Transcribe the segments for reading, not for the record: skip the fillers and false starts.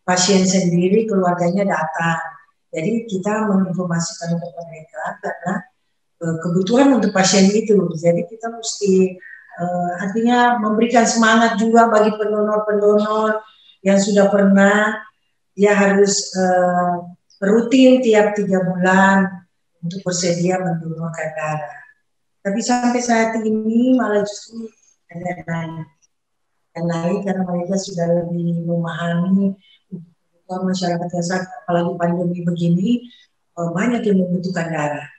pasien sendiri, keluarganya datang. Jadi kita menginformasikan kepada mereka karena kebutuhan untuk pasien itu. Jadi kita mesti artinya memberikan semangat juga bagi pendonor-pendonor yang sudah pernah, dia harus rutin tiap 3 bulan untuk bersedia mendonorkan darah. Tapi sampai saat ini malah justru ada naik karena mereka sudah lebih memahami masyarakat desa, apalagi pandemi begini, banyak yang membutuhkan darah.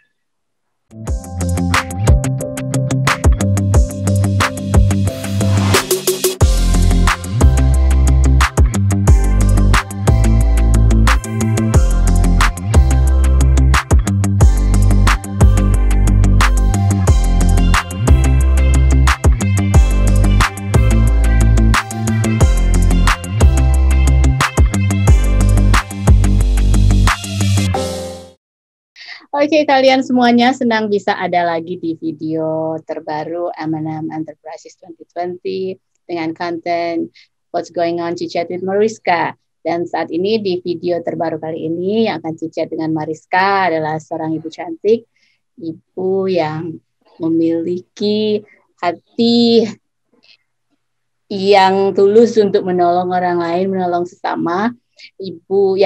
Oke, kalian semuanya senang bisa ada lagi di video terbaru M&M Enterprises 2020 dengan konten What's Going On Chit-Chat with Mariska. Dan saat ini di video terbaru kali ini yang akan chit-chat dengan Mariska adalah seorang ibu cantik, ibu yang memiliki hati yang tulus untuk menolong orang lain, menolong sesama. Ibu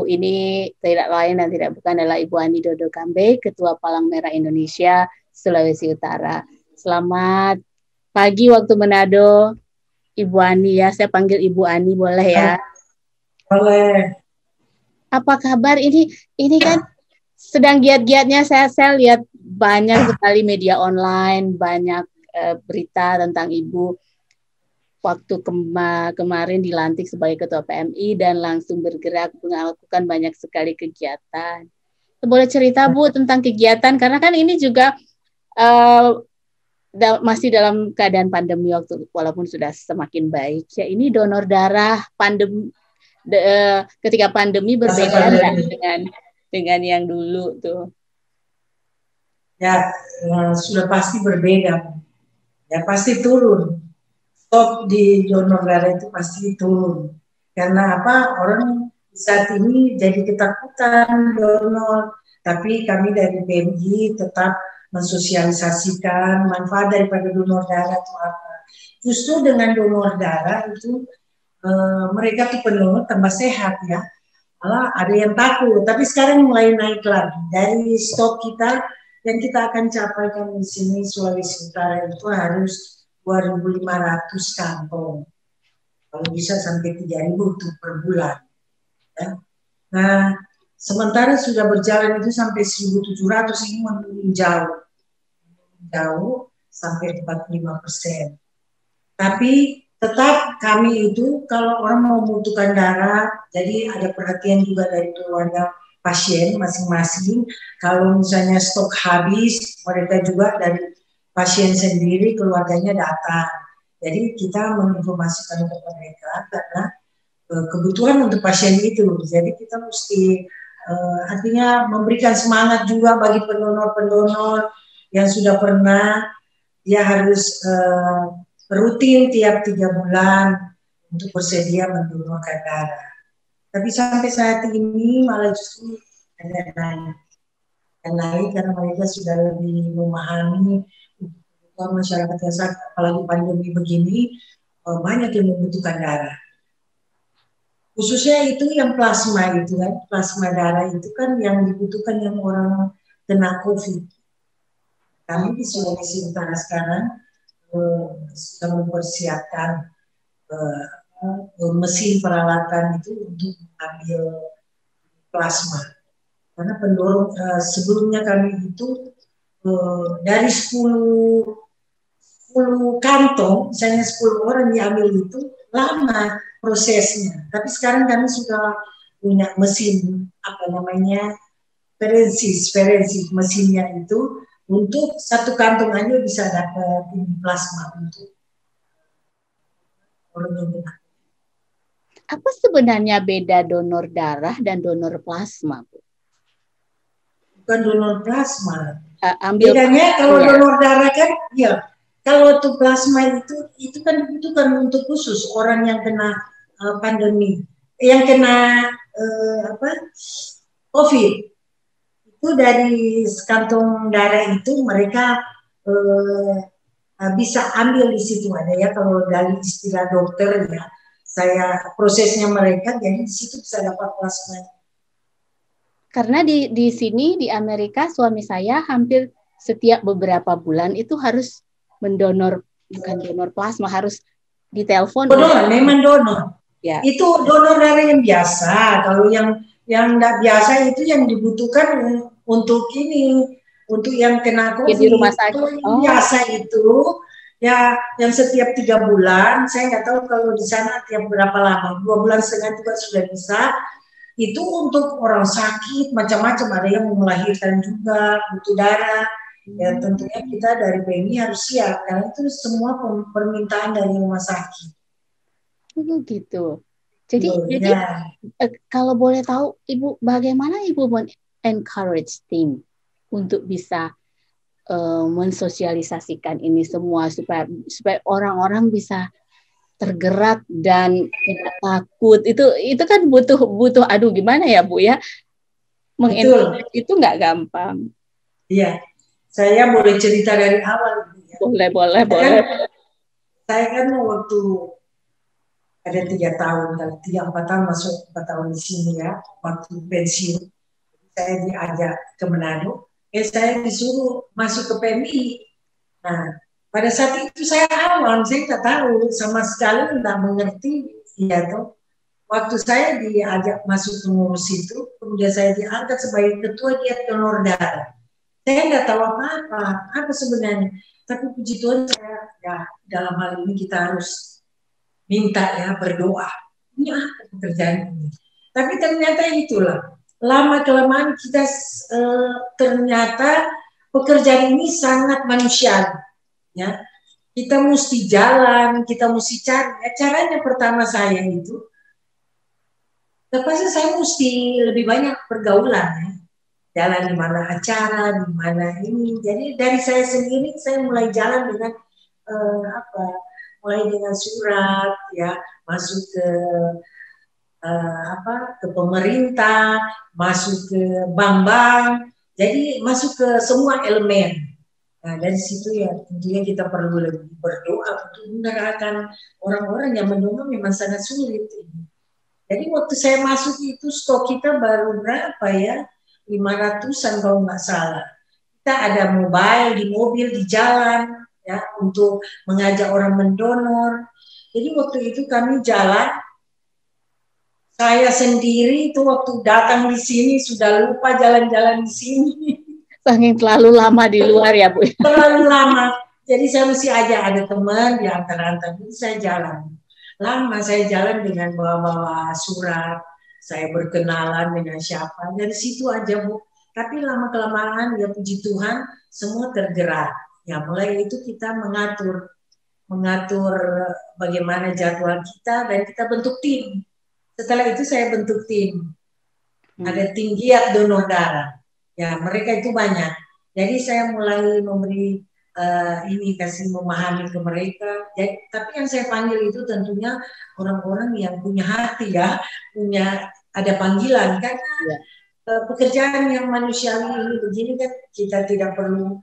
ini tidak lain dan tidak bukan adalah Ibu Ani Dodo Kambe, Ketua Palang Merah Indonesia Sulawesi Utara. Selamat pagi waktu Manado, Ibu Ani ya. Saya panggil Ibu Ani boleh ya? Boleh. Apa kabar? Ini kan sedang giat-giatnya saya lihat banyak sekali media online, banyak berita tentang Ibu. Waktu kemarin dilantik sebagai Ketua PMI dan langsung bergerak melakukan banyak sekali kegiatan. Boleh cerita Bu tentang kegiatan, karena kan ini juga masih dalam keadaan pandemi walaupun sudah semakin baik. Ya, ini donor darah ketika pandemi berbeda dengan yang dulu tuh. Ya, sudah pasti berbeda. Ya pasti turun. Stok di donor darah itu pasti turun. Karena apa? Orang saat ini jadi ketakutan donor. Tapi kami dari PMI tetap mensosialisasikan manfaat daripada donor darah itu apa. Justru dengan donor darah itu mereka tuh pendonor tambah sehat ya. Malah ada yang takut. Tapi sekarang mulai naik lagi. Dari stok kita yang kita akan capaikan di sini Sulawesi Utara itu harus 2.500 kantong, kalau bisa sampai 3.000 untuk per bulan. Ya. Nah, sementara sudah berjalan itu sampai 1.700, ini menurun jauh sampai 45%. Tapi tetap kami itu kalau orang mau membutuhkan darah, jadi ada perhatian juga dari keluarga pasien masing-masing. Kalau misalnya stok habis, mereka juga dari pasien sendiri, keluarganya datang. Jadi kita menginformasikan kepada mereka karena kebutuhan untuk pasien itu. Jadi kita mesti artinya memberikan semangat juga bagi pendonor-pendonor yang sudah pernah, dia harus rutin tiap 3 bulan untuk bersedia mendonorkan darah. Tapi sampai saat ini malah justru ada naik karena mereka sudah lebih memahami masyarakat desa, apalagi pandemi begini, banyak yang membutuhkan darah. Khususnya itu yang plasma itu kan, plasma darah itu kan yang dibutuhkan yang orang kena COVID. Kami di Sulawesi Utara sekarang sudah mempersiapkan mesin peralatan itu untuk mengambil plasma. Karena pendorong sebelumnya kami itu dari 10 kantong, misalnya 10 orang diambil itu lama prosesnya. Tapi sekarang kami sudah punya mesin ferensis mesinnya itu untuk 1 kantong aja bisa dapat plasma untuk orang yang benar. Apa sebenarnya beda donor darah dan donor plasma, Bu? Bukan donor plasma. Bedanya kalau donor darah kan, ya. Kalau untuk plasma itu kan dibutuhkan untuk khusus orang yang kena pandemi. yang kena COVID itu dari kantong darah itu mereka bisa ambil di situ ada ya, kalau dari istilah dokter ya, saya prosesnya mereka, jadi di situ bisa dapat plasma. Karena di sini di Amerika suami saya hampir setiap beberapa bulan itu harus mendonor, bukan donor plasma, harus ditelepon. Donor, memang donor. Ya. Itu donor darah yang biasa. Kalau yang tidak biasa itu yang dibutuhkan untuk ini, untuk yang kena COVID. Di rumah sakit. Kalau yang biasa itu ya yang setiap 3 bulan, saya nggak tahu kalau di sana tiap berapa lama, 2 bulan setengah juga sudah bisa. Itu untuk orang sakit macam-macam, ada yang mau melahirkan juga butuh darah. Ya tentunya kita dari PMI harus siap karena itu semua permintaan dari rumah sakit. Gitu. Jadi kalau boleh tahu Ibu, bagaimana Ibu men-encourage tim untuk bisa mensosialisasikan ini semua supaya orang-orang bisa tergerak dan tidak takut. Itu kan butuh aduh gimana ya Bu ya, mengencourage itu nggak gampang. Iya, saya boleh cerita dari awal. Boleh. Saya kan waktu ada 3 tahun, kalau 3-4 tahun masuk 4 tahun di sini ya, waktu pensiun saya diajak ke Manado, saya disuruh masuk ke PMI. Nah, pada saat itu saya awam, saya tak tahu sama sekali, tidak mengerti ya toh. Waktu saya diajak masuk pengurus itu, kemudian saya diangkat sebagai ketua giat donor darah. Saya nggak tahu apa sebenarnya. Tapi puji Tuhan saya, ya dalam hal ini kita harus minta ya, berdoa. Ini apa pekerjaan ini? Tapi ternyata itulah, lama-kelamaan kita ternyata pekerjaan ini sangat manusiawi. Ya, kita mesti jalan, kita mesti cari. Ya, caranya pertama saya itu, terpaksa saya mesti lebih banyak pergaulan ya. Jalan di mana acara, di mana ini. Jadi dari saya sendiri saya mulai jalan dengan mulai dengan surat ya, masuk ke ke pemerintah, masuk ke bank-bank. Jadi masuk ke semua elemen. Nah, dari situ ya tentunya kita perlu lebih berdoa untuk menggerakkan orang-orang yang mendonor memang sangat sulit. Jadi waktu saya masuk itu stok kita baru berapa ya? 500-an kalau nggak salah. Kita ada mobile di mobil, di jalan ya untuk mengajak orang mendonor. Jadi waktu itu kami jalan, saya sendiri itu waktu datang di sini sudah lupa jalan-jalan di sini. Saking terlalu lama di luar ya Bu. Terlalu lama. Jadi saya mesti ajak ada teman di antar-antar. Jadi saya jalan. Lama saya jalan dengan bawa-bawa surat. Saya berkenalan dengan siapa. Dari situ aja Bu. Tapi lama-kelamaan ya puji Tuhan semua tergerak. Ya mulai itu kita mengatur bagaimana jadwal kita dan kita bentuk tim. Setelah itu saya bentuk tim. Ada tim giat donor darah. Ya, mereka itu banyak. Jadi saya mulai memberi ini kasih memahami ke mereka. Jadi, tapi yang saya panggil itu tentunya orang-orang yang punya hati ya, punya ada panggilan karena pekerjaan yang manusiawi ini begini kan kita tidak perlu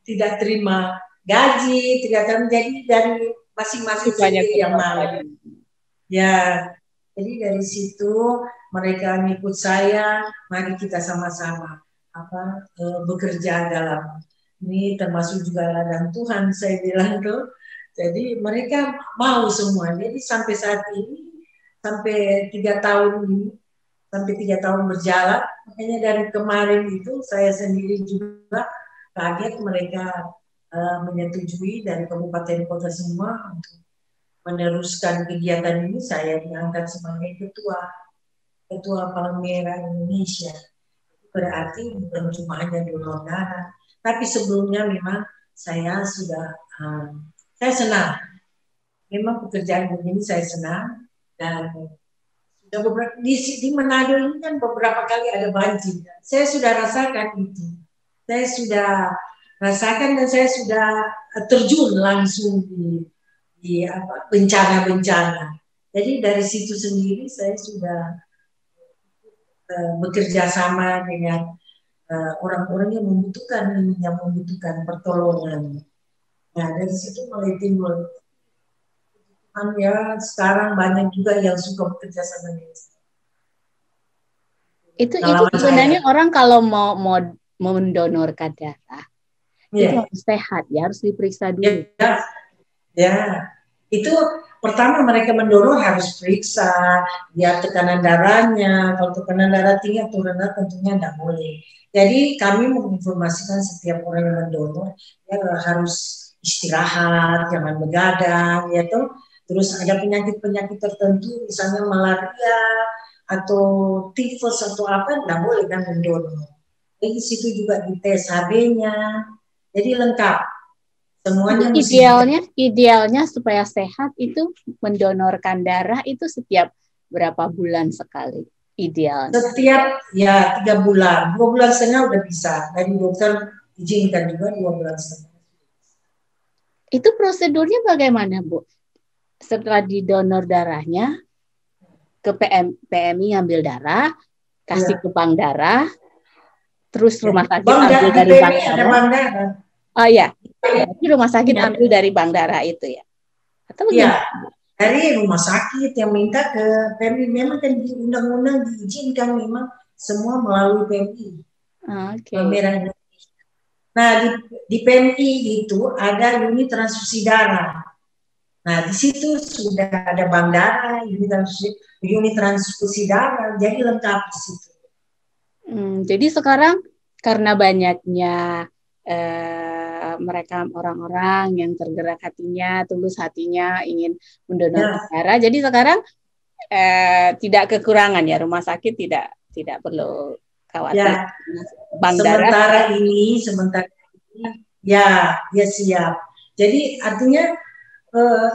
tidak terima gaji, tidak terima, jadi dari masing-masing yang mau. Ya, jadi dari situ mereka ngikut saya, mari kita sama-sama bekerja dalam ini, termasuk juga ladang Tuhan saya bilang tuh. Jadi mereka mau semua. Jadi sampai saat ini, sampai 3 tahun ini, sampai 3 tahun berjalan, makanya dari kemarin itu saya sendiri juga kaget mereka menyetujui dari kabupaten kota semua untuk meneruskan kegiatan ini. Saya diangkat sebagai ketua Palang Merah Indonesia. Berarti bukan cuma hanya donor darah, tapi sebelumnya memang saya sudah saya senang. Memang pekerjaan begini saya senang dan sudah beberapa di Manado ini kan beberapa kali ada banjir. Saya sudah rasakan itu. Saya sudah rasakan dan saya sudah terjun langsung di bencana-bencana. Jadi dari situ sendiri saya sudah bekerja sama dengan orang-orang yang membutuhkan ini, yang membutuhkan pertolongan. Nah dari situ mulai timbul ya sekarang banyak juga yang suka bekerja sama dengan saya. Itu sebenarnya orang kalau mau mendonorkan darah itu harus sehat ya, harus diperiksa dulu. Ya, itu pertama mereka mendonor harus periksa lihat tekanan darahnya. Kalau tekanan darah tinggi atau rendah tentunya tidak boleh. Jadi kami menginformasikan setiap orang yang mendonor ya harus istirahat, jangan begadang, ya toh. Terus ada penyakit-penyakit tertentu, misalnya malaria atau tifus atau apa, tidak boleh kan mendonor. Jadi situ juga dites HB-nya, jadi lengkap. Semuanya idealnya supaya sehat itu mendonorkan darah itu setiap berapa bulan sekali idealnya? Setiap ya 3 bulan, 2 bulan setengah udah bisa. Dari dokter izinkan juga 2 bulan setengah. Itu prosedurnya bagaimana, Bu? Setelah didonor darahnya ke PMI ngambil darah, kasih ke bank darah, terus rumah sakit ambil dari bank darah. Oh ya, jadi rumah sakit ambil dari bank darah itu ya? Atau bagaimana? Ya, dari rumah sakit yang minta ke PMI. Memang kan di undang-undang diizinkan memang semua melalui PMI. Okay. Nah, di PMI itu ada unit transfusi darah. Nah, di situ sudah ada bank darah, unit transfusi darah, jadi lengkap di situ. Jadi sekarang karena banyaknya mereka orang-orang yang tergerak hatinya, tulus hatinya ingin mendonorkan darah. Jadi sekarang tidak kekurangan ya, rumah sakit tidak perlu khawatir. Ya, sementara ini ya siap. Jadi artinya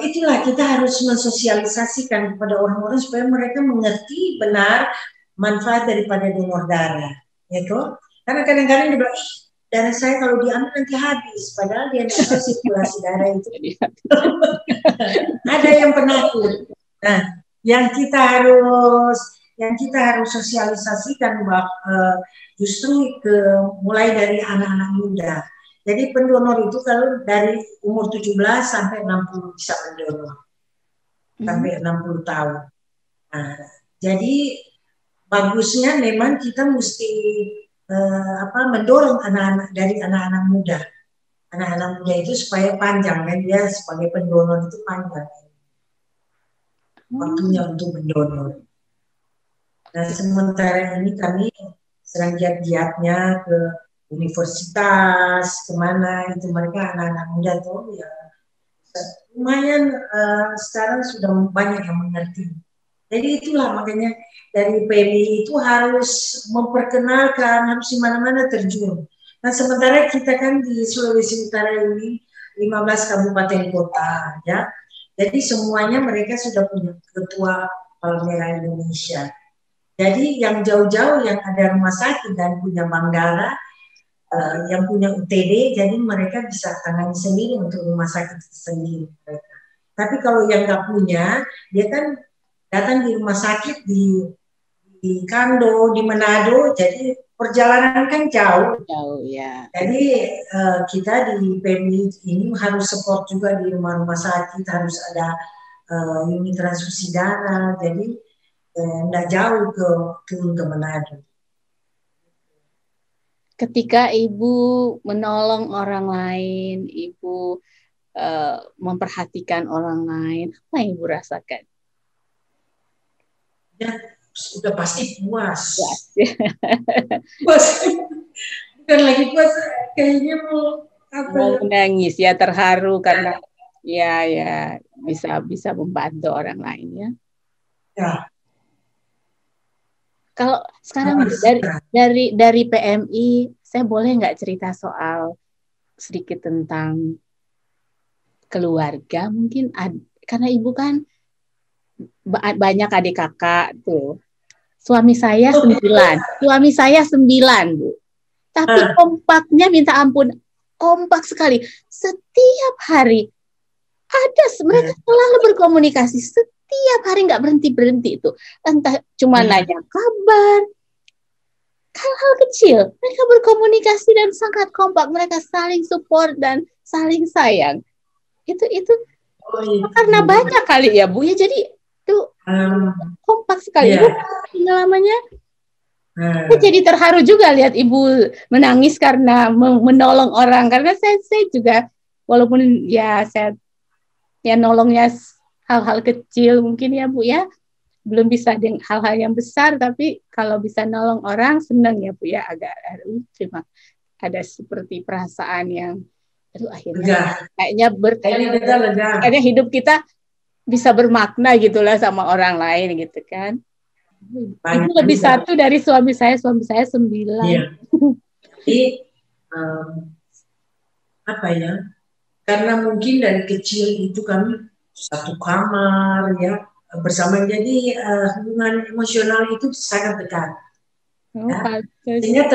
itulah kita harus mensosialisasikan kepada orang-orang supaya mereka mengerti benar manfaat daripada donor darah, ya toh? Karena kadang-kadang dia bilang, darah saya kalau diambil nanti habis, padahal dia tidak tahu sirkulasi darah itu. Ada yang penakut. Nah, yang kita harus sosialisasikan justru mulai dari anak-anak muda. Jadi pendonor itu kalau dari umur 17 sampai 60 bisa mendonor. Sampai 60 tahun. Nah, jadi bagusnya memang kita mesti mendorong anak-anak dari anak-anak muda. Anak-anak muda itu supaya panjang kan, dia sebagai pendonor itu panjang. Waktunya untuk mendonor. Nah, sementara ini kami sedang giat-giatnya ke universitas, kemana itu mereka anak-anak muda tuh ya lumayan sekarang sudah banyak yang mengerti. Jadi itulah makanya dari PMI itu harus memperkenalkan, harus di mana-mana terjun. Nah sementara kita kan di Sulawesi Utara ini 15 kabupaten kota ya. Jadi semuanya mereka sudah punya ketua Palang Merah Indonesia. Jadi yang jauh-jauh yang ada rumah sakit dan punya bank darah, yang punya UTD, jadi mereka bisa tangani sendiri untuk rumah sakit sendiri. Tapi kalau yang nggak punya, dia kan datang di rumah sakit di Kando, di Manado, jadi perjalanan kan jauh. Jauh ya. Jadi kita di PMI ini harus support juga di rumah-rumah sakit, harus ada unit transfusi darah, jadi nggak jauh turun ke Manado. Ketika Ibu menolong orang lain, Ibu memperhatikan orang lain, apa yang Ibu rasakan? Ya, sudah pasti puas. Puas. Bukan lagi puas, kayaknya mau menangis ya, terharu karena ya bisa membantu orang lain ya. Ya. Kalau sekarang dari PMI, saya boleh nggak cerita soal sedikit tentang keluarga mungkin, karena Ibu kan banyak adik kakak tuh. Suami saya 9, Bu. Tapi kompaknya minta ampun, kompak sekali. Setiap hari mereka selalu berkomunikasi. tiap hari nggak berhenti itu, entah cuma nanya kabar, hal-hal kecil. Mereka berkomunikasi dan sangat kompak, mereka saling support dan saling sayang. Itu karena banyak kali ya Bu ya, jadi itu kompak sekali. Ibu pengalamannya. Saya jadi terharu juga lihat Ibu menangis karena menolong orang, karena saya juga walaupun ya saya ya nolongnya hal-hal kecil mungkin ya Bu ya, belum bisa dengan hal-hal yang besar, tapi kalau bisa nolong orang senang ya Bu ya, agak terima, ada seperti perasaan yang akhirnya kayaknya hidup kita bisa bermakna gitulah sama orang lain gitu kan. Itu lebih satu dari suami saya 9. Iya. Jadi apa ya? Karena mungkin dari kecil itu kami satu kamar ya bersama, jadi hubungan emosional itu sangat dekat. Ya. Sehingga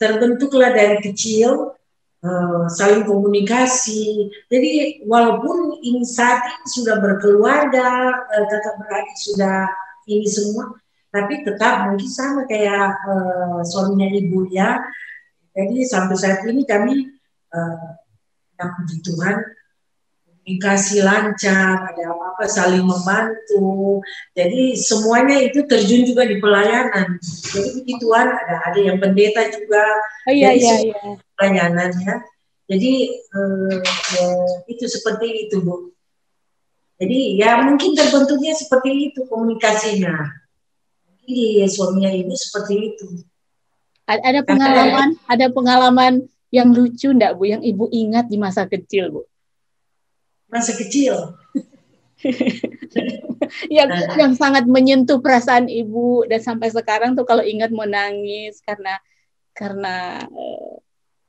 terbentuklah dari kecil saling komunikasi. Jadi walaupun ini saat ini sudah berkeluarga, kakak beradik sudah ini semua, tapi tetap mungkin sama kayak suaminya Ibu ya. Jadi sampai saat ini kami puji Tuhan komunikasi lancar, ada apa-apa saling membantu. Jadi semuanya itu terjun juga di pelayanan. Jadi puji Tuhan ada yang pendeta juga. Jadi pelayanan ya. Jadi itu seperti itu Bu. Jadi ya mungkin terbentuknya seperti itu komunikasinya. Jadi suaminya Ibu seperti itu. Ada pengalaman yang lucu enggak Bu, yang Ibu ingat di masa kecil Bu? Masa kecil. yang sangat menyentuh perasaan Ibu dan sampai sekarang tuh kalau ingat mau nangis karena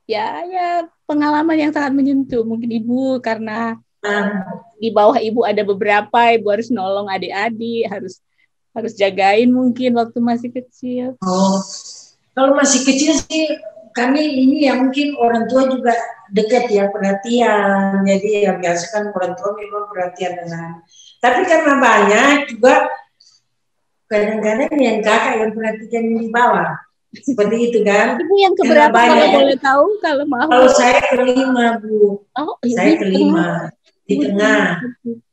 ya pengalaman yang sangat menyentuh. Mungkin Ibu karena di bawah Ibu ada beberapa, Ibu harus nolong adik-adik, harus jagain mungkin waktu masih kecil. Oh, kalau masih kecil sih kami ini ya mungkin orang tua juga dekat ya, perhatian. Jadi ya biasa kan orang tua memang perhatian dengan. Tapi karena banyak juga kadang-kadang yang kakak yang perhatikan di bawah. Seperti itu kan. Ibu yang keberapa kalau boleh tahu, kalau maaf? Kalau saya kelima Bu. Oh, saya kelima di tengah.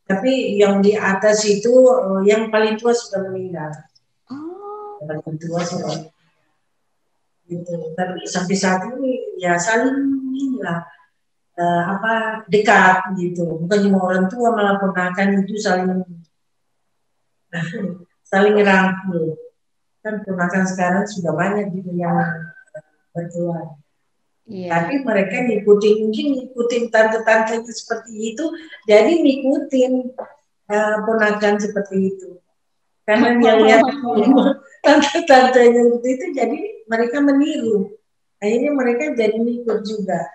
Tapi yang di atas itu yang paling tua sudah meninggal. Oh. Yang paling tua sudah gitu. Tapi sampai saat ini ya saling inilah dekat gitu. Bukan cuma orang tua, malah ponakan itu saling rangkul. Kan ponakan sekarang sudah banyak gitu yang berkeluar. Tapi mereka ngikutin tante-tante itu seperti itu, jadi ngikutin ponakan seperti itu. Karena dia lihat tante-tantenya itu, jadi mereka meniru. Akhirnya mereka jadi ngikut juga.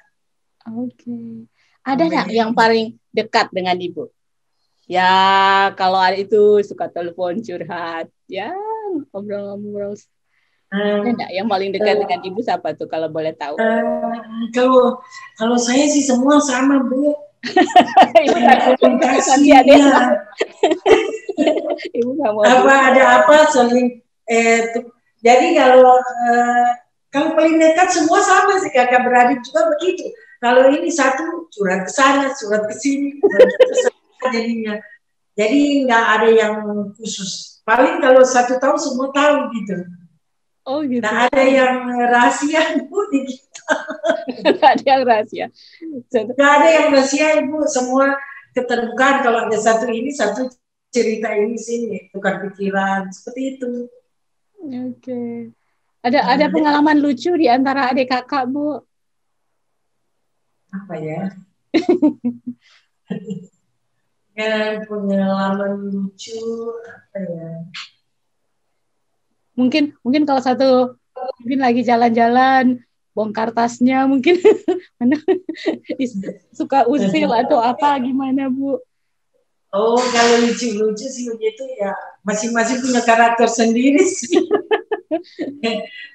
Oke. Ada nggak yang paling dekat dengan Ibu? Ya, kalau ada itu suka telepon curhat, ya ngobrol-ngobrol. Ada nggak yang paling dekat dengan Ibu siapa tuh kalau boleh tahu? Kalau saya sih semua sama Bu. Ibu komunikasi ya. Ibu nggak mau. Ada apa saling. Jadi kalau paling dekat semua sama sih, kakak beradik juga begitu. Kalau ini satu curhat ke sana, curhat ke sini, jadinya. Jadi nggak ada yang khusus. Paling kalau 1 tahun semua tahu gitu. Oh gitu. Nggak ada yang rahasia Bu di kita. Nggak ada yang rahasia. Nggak ada yang rahasia Ibu. Semua keterbukaan. Kalau ada satu cerita ini sini, tukar pikiran seperti itu. Oke. Ada pengalaman lucu di antara adik kakak Bu? Apa ya? Pengalaman lucu apa ya? Mungkin kalau satu mungkin lagi jalan-jalan bongkar tasnya mungkin suka usil atau apa gimana Bu? Oh, kalau lucu-lucu sih begitu ya, masing-masing punya karakter sendiri sih.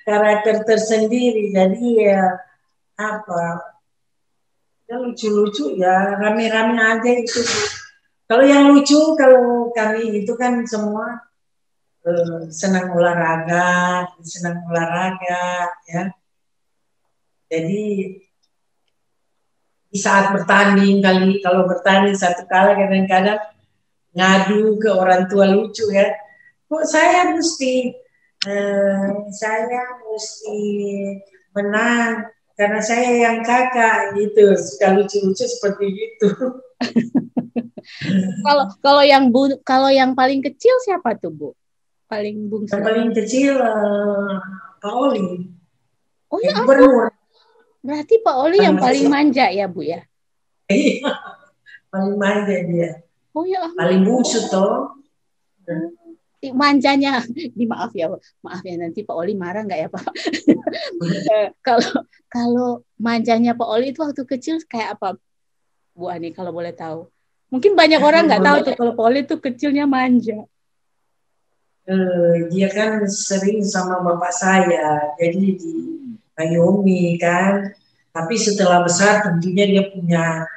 Karakter tersendiri, jadi ya apa ya lucu-lucu ya, rame-rame aja itu. Kalau yang lucu, kalau kami itu kan semua senang olahraga, ya. Jadi di saat bertanding kalau bertanding satu kali kadang-kadang ngadu ke orang tua lucu ya. Kok saya mesti menang karena saya yang kakak gitu. Suka lucu-lucu seperti itu. Kalau yang paling kecil siapa tuh, Bu? Paling bungsu. Yang paling kecil Pak Oli, Oh ya ampun. gubernur. Berarti Pak Oli yang paling manja ya, Bu ya? Iya, paling manja dia. Oh ya ampun. Paling bungsu toh. Manjanya, ini maaf ya nanti Pak Oli marah nggak ya Pak? Kalau kalau manjanya Pak Oli itu waktu kecil kayak apa, Bu Ani kalau boleh tahu? Mungkin banyak orang nggak tahu tuh kalau Pak Oli itu kecilnya manja. Dia kan sering sama bapak saya, jadi di Naomi kan. Tapi setelah besar tentunya dia punya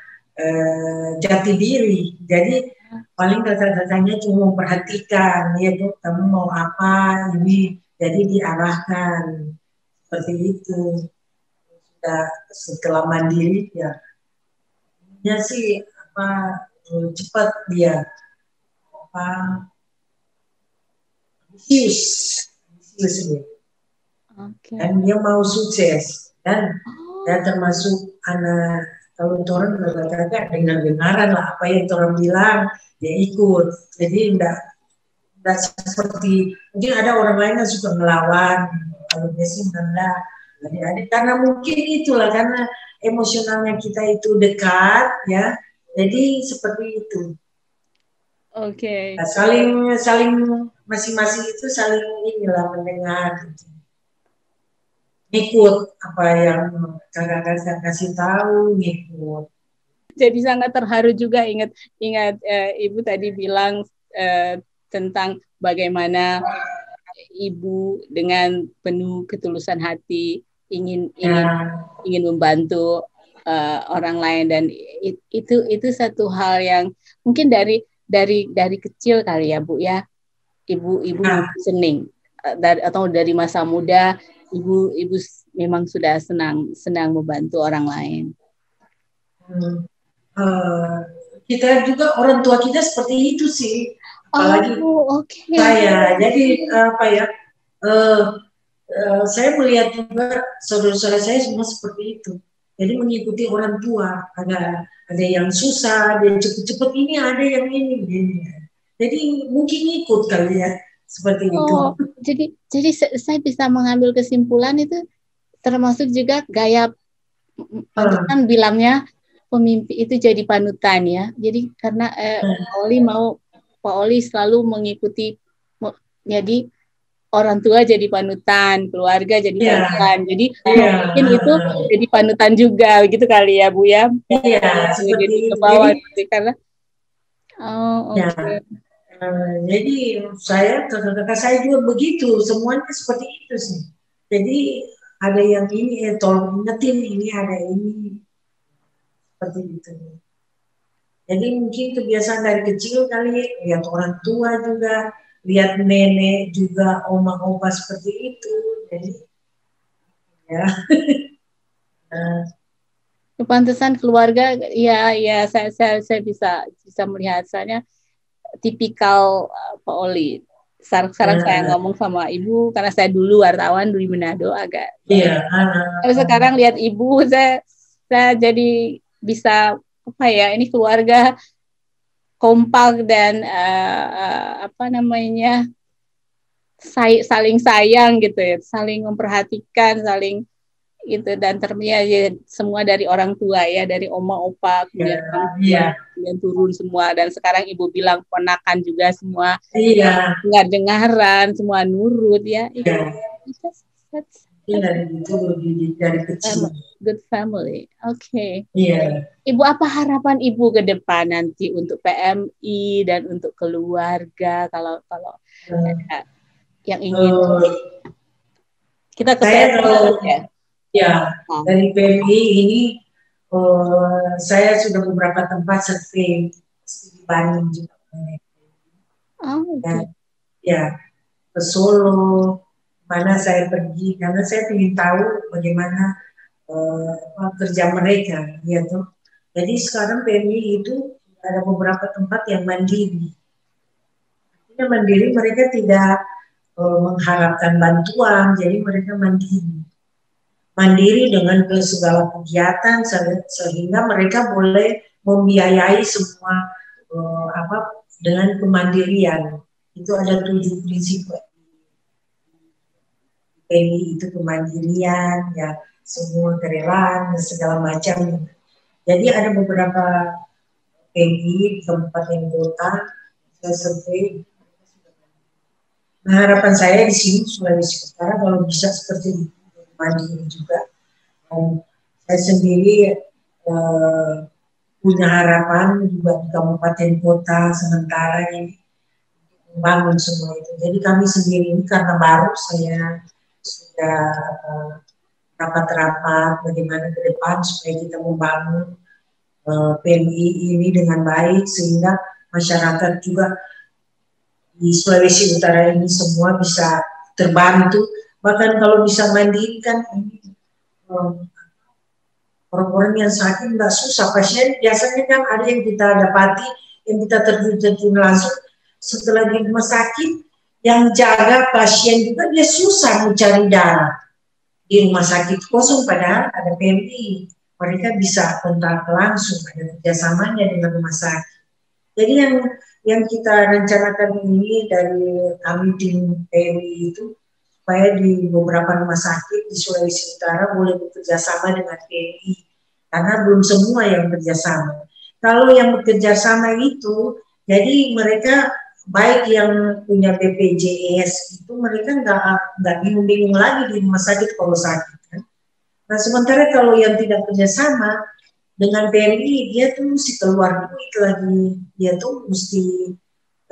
jati diri. Jadi paling kakak-kakaknya cuma memperhatikan, ya Dok, kamu mau apa ini, jadi diarahkan seperti itu. Sudah setelah mandiri ya sih apa cepat dia apa ambisius ini. Okay. Dan dia mau sukses dan termasuk anak kalau orang kakak dengar-dengaran lah apa yang orang bilang dia ikut, jadi enggak seperti mungkin ada orang lain yang suka melawan, kalau dia sih enggak. Jadi karena mungkin itulah karena emosionalnya kita itu dekat ya, jadi seperti itu. Oke. Nah, saling masing-masing itu saling inilah mendengar gitu. Ngikut apa yang kakak-kakak kasih tahu, ngikut. Jadi sangat terharu juga ingat Ibu tadi bilang tentang bagaimana Ibu dengan penuh ketulusan hati ingin membantu orang lain, dan itu satu hal yang mungkin dari kecil kali ya Bu ya, Ibu seneng atau dari masa muda Ibu memang sudah senang membantu orang lain. Kita juga orang tua kita seperti itu sih, apalagi okay. saya. Jadi apa ya? Saya melihat juga saudara-saudara saya semua seperti itu. Jadi mengikuti orang tua. Ada yang susah, ada yang cepet-cepet ini, ada yang ini. Jadi mungkin ikut kali ya seperti itu. Jadi saya bisa mengambil kesimpulan itu termasuk juga gaya kan bilangnya pemimpin itu jadi panutan ya. Jadi karena Pak Oli selalu mengikuti, jadi orang tua jadi panutan, keluarga jadi panutan. Jadi mungkin itu jadi panutan juga gitu kali ya Bu ya. Iya, seperti ke bawah karena okay. Jadi kakak-kakak saya juga begitu, semuanya seperti itu sih. Jadi ada yang ini tolong ingetin ini, ada ini seperti itu. Jadi mungkin kebiasaan dari kecil kali, lihat orang tua juga, lihat nenek juga, oma-opa seperti itu. Jadi ya. Kepantesan keluarga ya saya bisa melihat, soalnya tipikal Pak Oli. Sekarang saya ngomong sama Ibu karena saya dulu wartawan di Manado agak. Iya. Tapi sekarang lihat Ibu saya jadi bisa apa ya, ini keluarga kompak dan saling sayang gitu ya, saling memperhatikan, saling gitu, dan ternyata semua dari orang tua ya, dari oma opa kemudian orang tua kemudian turun semua, dan sekarang Ibu bilang ponakan juga semua dengar-dengaran, semua nurut ya. Dari kecil. Good family. Okay. Iya. Ibu, apa harapan Ibu ke depan nanti untuk PMI dan untuk keluarga, kalau ada yang ingin kita ke PMI ya? Dari PMI ini saya sudah beberapa tempat survei di Bandung juga. Oh, Ya, oke. ya ke Solo, mana saya pergi karena saya ingin tahu bagaimana kerja mereka, ya tuh. Jadi sekarang PMI itu ada beberapa tempat yang mandiri. Artinya mandiri mereka tidak mengharapkan bantuan, jadi mereka mandiri. Mandiri dengan segala kegiatan sehingga mereka boleh membiayai semua apa dengan kemandirian. Itu ada 7 prinsip PMI itu kemandirian, ya semua kerelaan dan segala macam. Jadi ada beberapa PMI di kabupaten kota saya survei. Nah, harapan saya di sini Sulawesi Utara kalau bisa seperti mandiri juga. Saya sendiri punya harapan juga di kabupaten kota sementara ini membangun semua itu. Jadi kami sendiri ini karena baru saya sudah rapat-rapat bagaimana ke depan supaya kita membangun PMI ini dengan baik sehingga masyarakat juga di Sulawesi Utara ini semua bisa terbantu. Bahkan kalau bisa mandiri kan ini orang-orang yang sakit nggak susah. Pasien biasanya kan ada yang kita dapati, yang kita terjun langsung setelah di rumah sakit, yang jaga pasien juga dia susah mencari darah di rumah sakit kosong padahal ada PMI. Mereka bisa kontak langsung, ada kerjasamanya dengan rumah sakit. Jadi yang kita rencanakan ini dari kami tim PMI itu supaya di beberapa rumah sakit di Sulawesi Utara boleh bekerja sama dengan PMI karena belum semua yang bekerjasama. Kalau yang bekerjasama itu, jadi mereka baik yang punya BPJS itu mereka nggak bingung-bingung lagi di rumah sakit kalau sakit kan. Nah sementara kalau yang tidak kerjasama dengan PMI dia tuh mesti keluar duit lagi, dia tuh mesti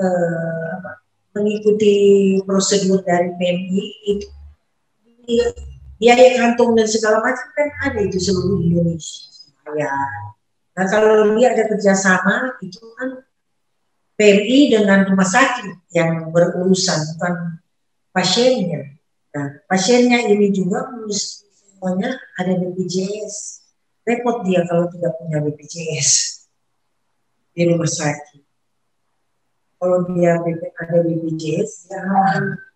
eh, mengikuti prosedur dari PMI itu biaya kantong dan segala macam kan ada itu seluruh Indonesia. Ya. Nah kalau dia ada kerjasama itu kan PMI dengan rumah sakit yang berurusan bukan pasiennya. Nah pasiennya ini juga mesti semuanya ada BPJS. Repot dia kalau tidak punya BPJS di rumah sakit. Kalau dia ada BPJS ya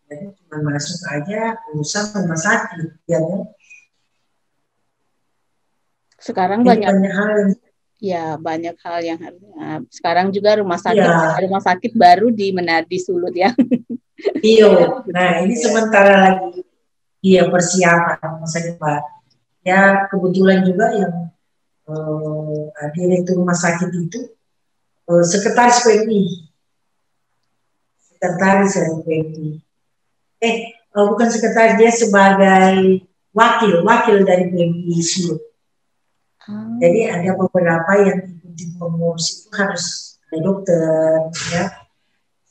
jadi cuma masuk aja urusan rumah sakit ya kan. Sekarang Jadi banyak banyak hal yang banyak hal yang sekarang juga ya rumah sakit baru di Menadi Sulut ya. iyo. Nah ini sementara lagi dia persiapan masa depan. Ya kebetulan juga yang direktur rumah sakit itu sekretaris PMI, sekretaris dari PMI. Bukan sekretaris, dia sebagai wakil dari PMI Sulut. Jadi ada beberapa yang ikuti pengurus itu harus ada dokter, ya.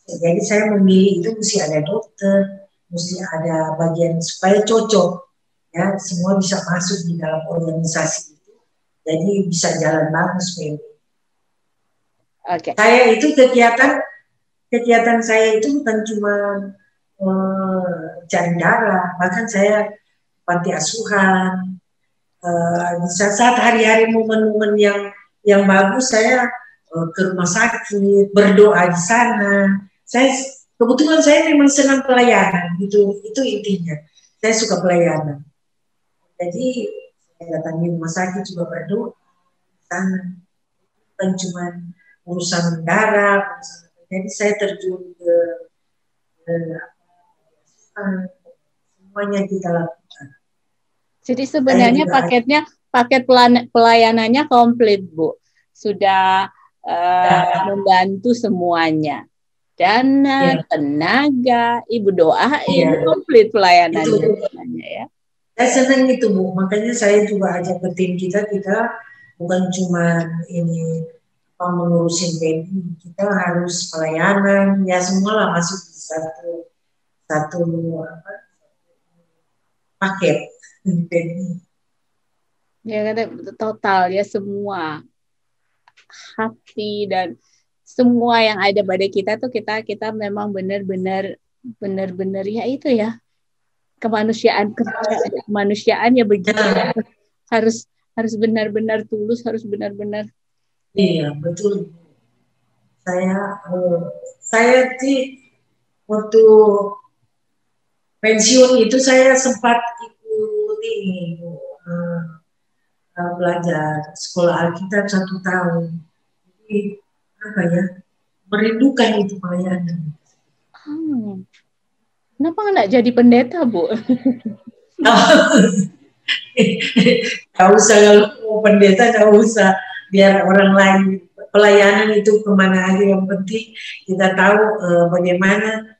Jadi saya memilih itu mesti ada dokter, mesti ada bagian supaya cocok, ya. Semua bisa masuk di dalam organisasi itu, jadi bisa jalan bagus, PMI. Okay. Saya itu kegiatan saya itu bukan cuma cari darah, bahkan saya panti asuhan. Di saat hari-hari momen-momen yang bagus saya ke rumah sakit berdoa di sana. Saya kebetulan saya memang senang pelayanan itu intinya. Saya suka pelayanan. Jadi saya datangi rumah sakit juga berdoa di sana. Bukan cuma urusan darah. Jadi saya terjun ke semuanya kita lakukan. Jadi sebenarnya paket pelayanannya komplit, Bu. Sudah membantu semuanya. Dana, tenaga, ibu doain, komplit pelayanannya. Ya. Saya senang itu, Bu. Makanya saya juga ajak ke tim kita bukan cuma ini mengurusin baby, kita harus pelayanan, ya semua lah masuk di satu paket baby. Ya total ya semua hati dan semua yang ada pada kita tuh kita memang benar-benar ya itu ya kemanusiaan ya begitu harus benar-benar tulus, harus benar-benar. Iya betul. Saya sih waktu pensiun itu saya sempat ikut ini belajar sekolah Alkitab 1 tahun. Jadi apa ya, merindukan itu pelayanan. Kenapa nggak jadi pendeta, Bu? Gak usah, kalau mau pendeta gak usah, biar orang lain. Pelayanan itu kemana aja, yang penting kita tahu bagaimana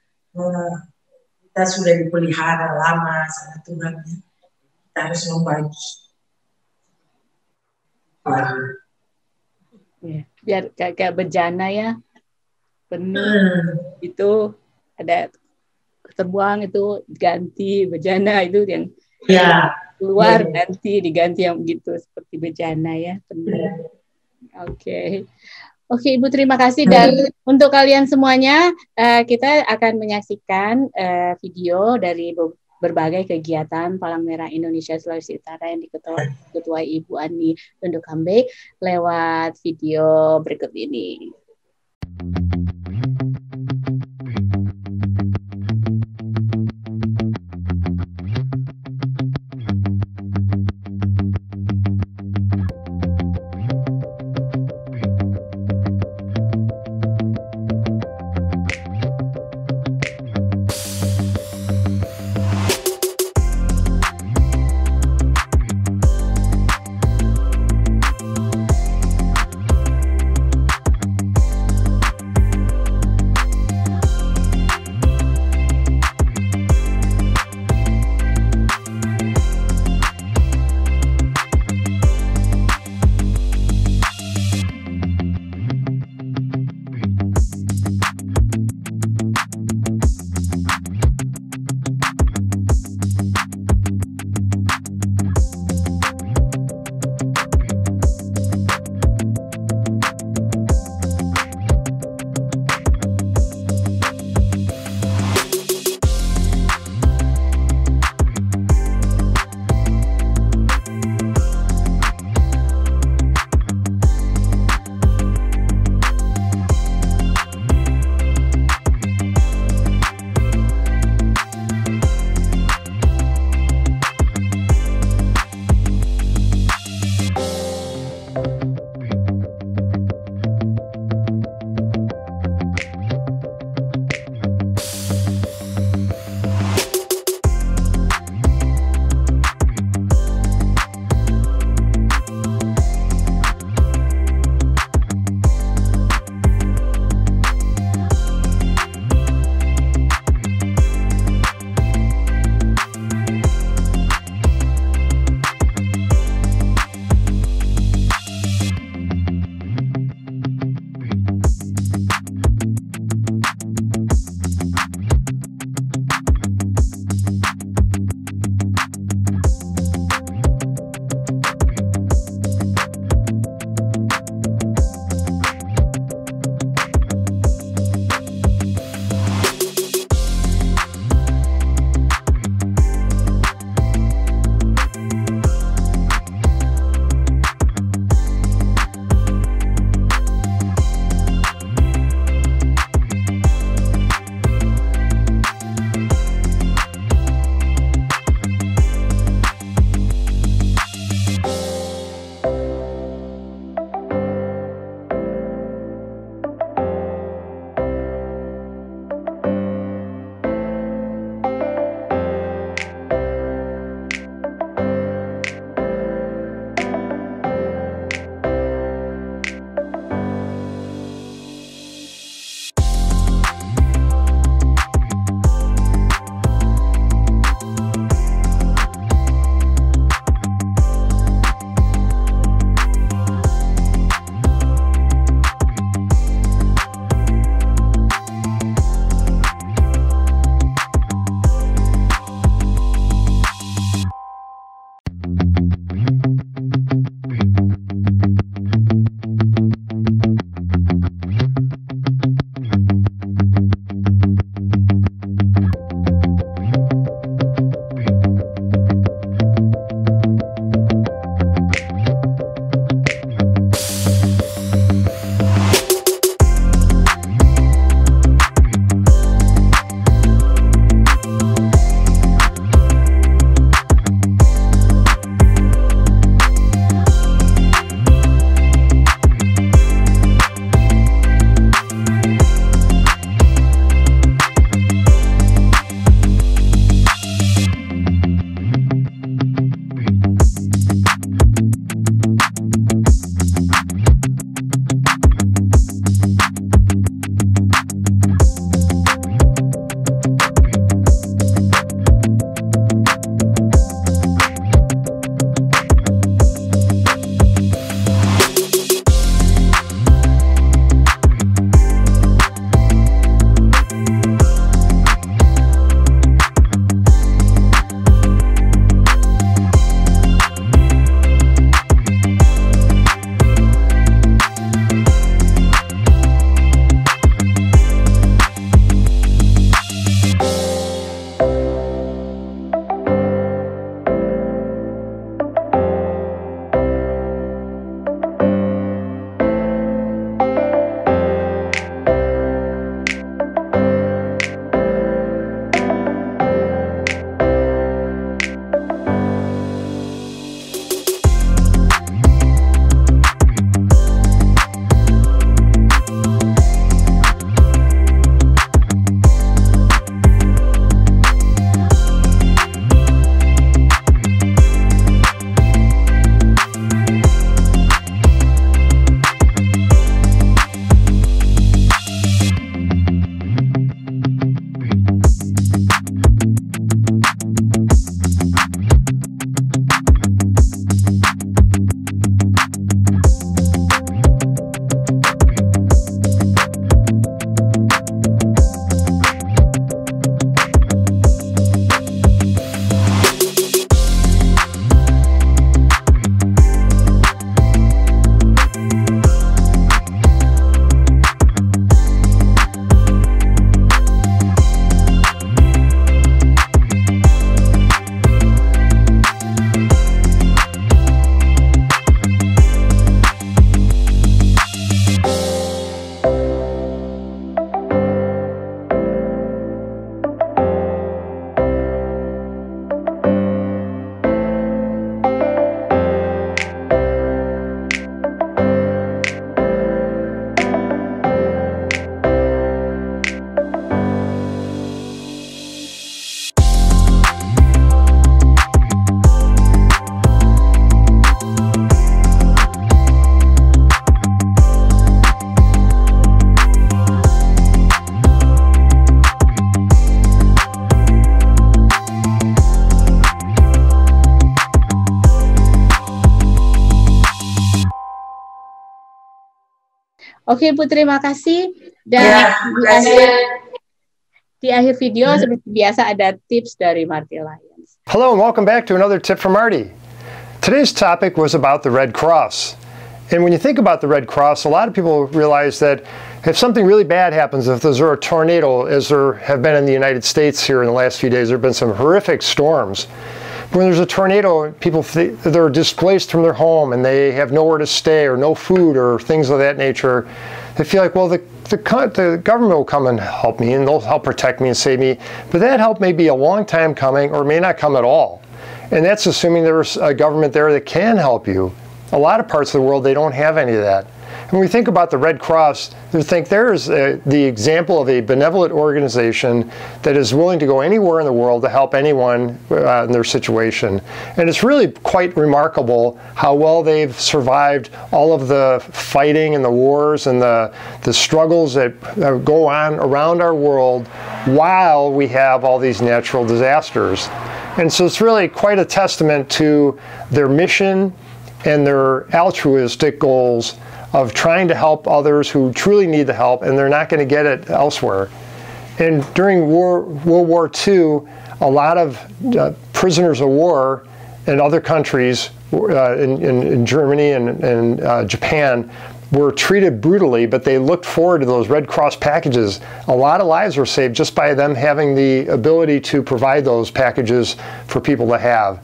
kita sudah dipelihara lama sama Tuhan. Kita harus membagi. Biar kayak bejana ya, penuh itu ada terbuang itu ganti bejana itu yang keluar nanti diganti yang gitu seperti bejana ya penuh. Oke, Ibu, terima kasih. Dan untuk kalian semuanya, kita akan menyaksikan video dari berbagai kegiatan Palang Merah Indonesia Sulawesi Utara yang diketuai Ibu Ani Tundukambe lewat video berikut ini. Oke Bu, terima kasih. Dan di akhir video seperti biasa ada tips dari Marty Lyons. Hello and welcome back to another tip from Marty. Today's topic was about the Red Cross. And when you think about the Red Cross, a lot of people realize that if something really bad happens, if there's a tornado, as there have been in the United States here in the last few days, there have been some horrific storms. When there's a tornado, people they're displaced from their home and they have nowhere to stay or no food or things of that nature. They feel like, well, the government will come and help me and they'll help protect me and save me. But that help may be a long time coming or may not come at all. And that's assuming there's a government there that can help you. A lot of parts of the world, they don't have any of that. And when we think about the Red Cross, we think there's the example of a benevolent organization that is willing to go anywhere in the world to help anyone in their situation. And it's really quite remarkable how well they've survived all of the fighting and the wars and the struggles that go on around our world while we have all these natural disasters. And so it's really quite a testament to their mission and their altruistic goals of trying to help others who truly need the help, and they're not going to get it elsewhere. And during World War II, a lot of prisoners of war in other countries, in Germany and Japan, were treated brutally, but they looked forward to those Red Cross packages. A lot of lives were saved just by them having the ability to provide those packages for people to have.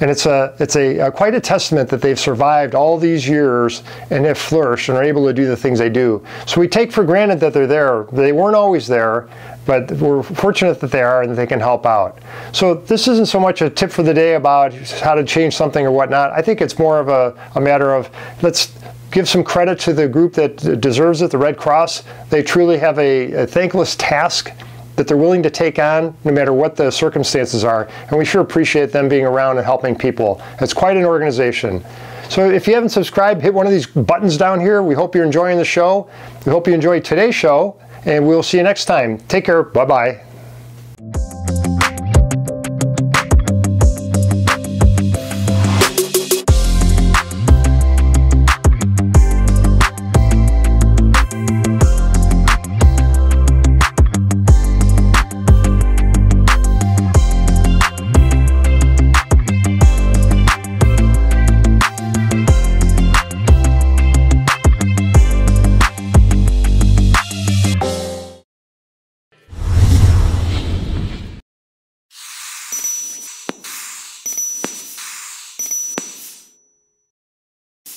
And it's quite a testament that they've survived all these years and have flourished and are able to do the things they do. So we take for granted that they're there. They weren't always there, but we're fortunate that they are and that they can help out. So this isn't so much a tip for the day about how to change something or whatnot. I think it's more of a matter of let's give some credit to the group that deserves it, the Red Cross. They truly have a thankless task that they're willing to take on no matter what the circumstances are. And we sure appreciate them being around and helping people. It's quite an organization. So if you haven't subscribed, hit one of these buttons down here. We hope you're enjoying the show. We hope you enjoyed today's show, and we'll see you next time. Take care. Bye-bye.